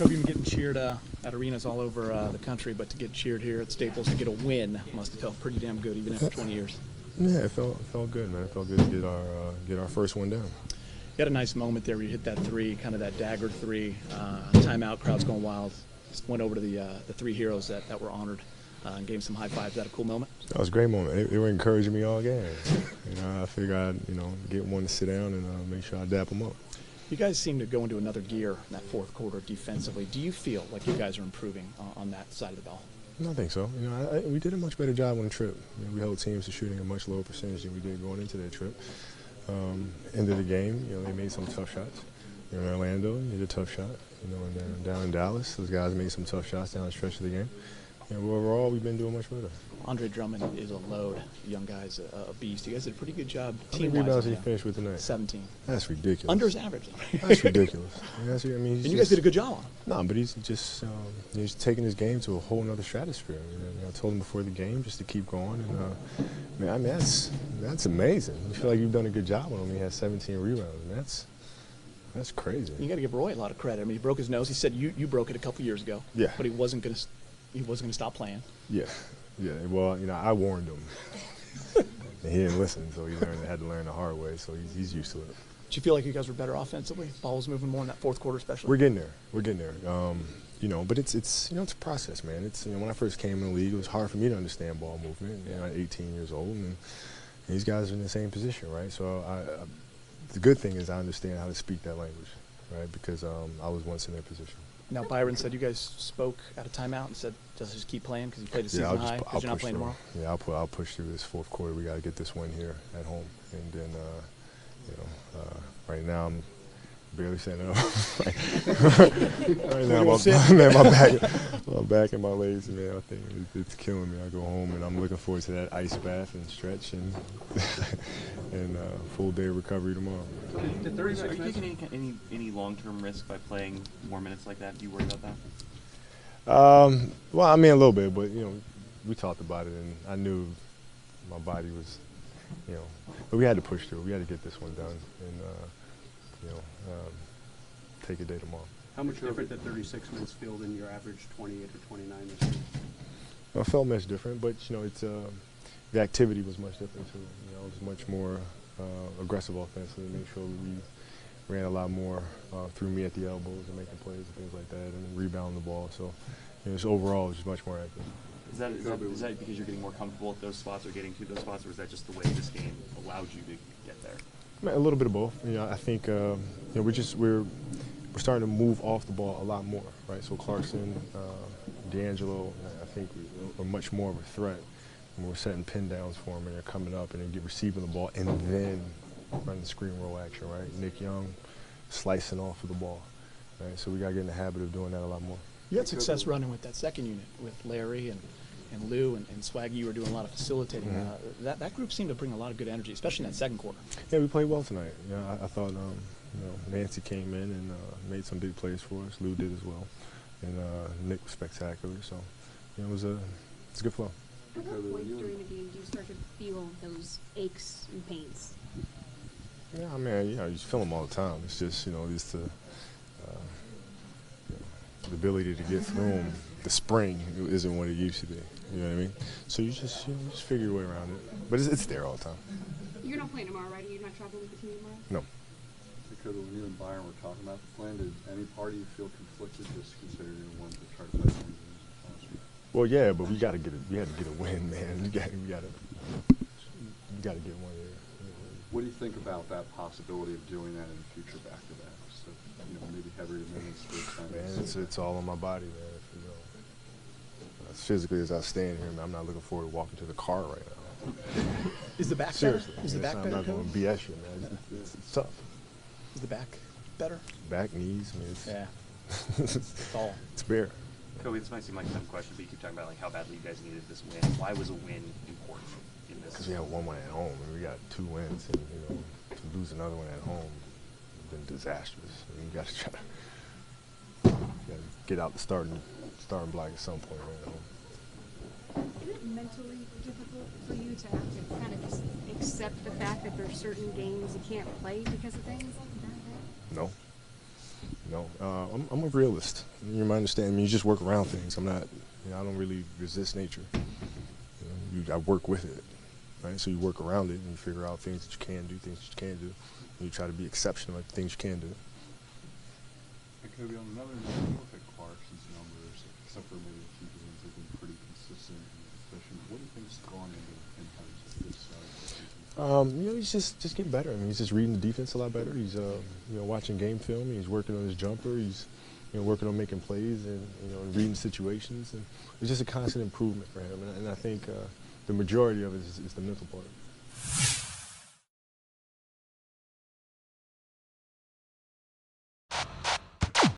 Kobe, you've been getting cheered at arenas all over the country, but to get cheered here at Staples to get a win must have felt pretty damn good, even after 20 years. Yeah, it felt good, man. It felt good to get our first one down. You had a nice moment there where you hit that three, kind of that dagger three. Timeout, crowd's going wild. Just went over to the three heroes that were honored and gave some high fives. That a cool moment? That was a great moment. They were encouraging me all game. I figured I'd get one to sit down and make sure I dap them up. You guys seem to go into another gear in that fourth quarter defensively. Do you feel like you guys are improving on that side of the ball? I think so. We did a much better job on the trip. We held teams to shooting a much lower percentage than we did going into that trip. End of the game, they made some tough shots. In Orlando, you did a tough shot. And then down in Dallas, those guys made some tough shots down the stretch of the game. Overall, we've been doing much better. Andre Drummond is a load. Young guy's a beast. You guys did a pretty good job team-wise. How many rebounds did he finish with tonight? 17. That's ridiculous. Under his average. That's ridiculous. And you guys did a good job on him. No, but he's just he's taking his game to a whole other stratosphere. I told him before the game just to keep going. And that's amazing. You feel like you've done a good job on him. He has 17 rebounds, and that's crazy. You got to give Roy a lot of credit. I mean, he broke his nose. He said you broke it a couple years ago. Yeah. But he wasn't going to stop playing. Yeah. Yeah. Well, I warned him. And he didn't listen, so he had to learn the hard way. So he's used to it. Did you feel like you guys were better offensively? Ball was moving more in that fourth quarter, especially. We're getting there. But it's a process, man. It's when I first came in the league, it was hard for me to understand ball movement. I'm 18 years old, and these guys are in the same position, right? So the good thing is I understand how to speak that language, right? Because I was once in their position. Now, Byron said you guys spoke at a timeout and said, just keep playing because you played the season high because you're not playing tomorrow? Yeah, I'll push through this fourth quarter. We got to get this win here at home. And then, right now I'm barely standing up. Right now, my back and my legs, man, I think it's killing me. I go home and I'm looking forward to that ice bath and stretch and full day recovery tomorrow. Are you taking any long-term risk by playing more minutes like that? Do you worry about that? Well, I mean a little bit, but we talked about it, and I knew my body was, but we had to push through. We had to get this one done, and take a day tomorrow. How much different did 36 minutes feel than your average 28 or 29 this year? Well, it felt much different, but it's the activity was much different too. It was much more aggressive offensively. Make sure we ran a lot more through me at the elbows and making plays and things like that, and rebounding the ball. So just overall, it was just much more active. Is that because you're getting more comfortable at those spots or getting to those spots, or is that just the way this game allowed you to get there? I mean, a little bit of both. I think we're starting to move off the ball a lot more, right? So Clarkson, D'Angelo, I think are much more of a threat. And we're setting pin downs for them, and they're coming up and they're receiving the ball and then running the screen roll action, right? Nick Young slicing off of the ball, right? So we got to get in the habit of doing that a lot more. You had success running with that second unit with Larry and Lou and Swaggy. You were doing a lot of facilitating. Mm-hmm. That group seemed to bring a lot of good energy, especially in that second quarter. Yeah, we played well tonight. I thought Nancy came in and made some big plays for us. Lou did as well, and Nick was spectacular. So it's a good flow. At what point during the game do you start to feel those aches and pains? Yeah, I mean, you feel them all the time. It's just, the ability to get through them. The spring isn't what it used to be. You know what I mean? So you just figure your way around it. But it's there all the time. You're not playing tomorrow, right? You're not traveling with the team tomorrow? No. Dakota, when you and Byron were talking about the plan, did any party feel conflicted, just considering you wanted to try to play some games? Well, yeah, but we had to get a win, man. We got to get one here. What do you think about that possibility of doing that in the future back-to-backs? So, maybe heavier minutes for Man, it's all on my body, man. As physically as I stand here, man, I'm not looking forward to walking to the car right now. Is the back Seriously, better? Is the back better? I'm not going to BS you, man. It's tough. Is the back better? Back, knees, I mean, it's all. It's bare. Kobe, this might seem like a dumb question, but you keep talking about how badly you guys needed this win. Why was a win important in this? Because we had one win at home, and we got 2 wins, and to lose another one at home has been disastrous. You got to try to get out the starting block at some point right home. Is it mentally difficult for you to have to kind of just accept the fact that there's certain games you can't play because of things like that? No. I'm a realist. You might understand. I mean, you just work around things. I'm not. I don't really resist nature. I work with it, right? So you work around it and you figure out things that you can do, things that you can't do. And you try to be exceptional at the things you can do. And Kobe, on another note, you look at Clarkson's numbers, except for maybe a few games, they've been pretty consistent and efficient. What do you think's gone into him kind of this side of the season? He's just getting better. I mean, he's just reading the defense a lot better. He's watching game film. He's working on his jumper. He's working on making plays and and reading situations. And it's just a constant improvement for him. And I think the majority of it is the mental part.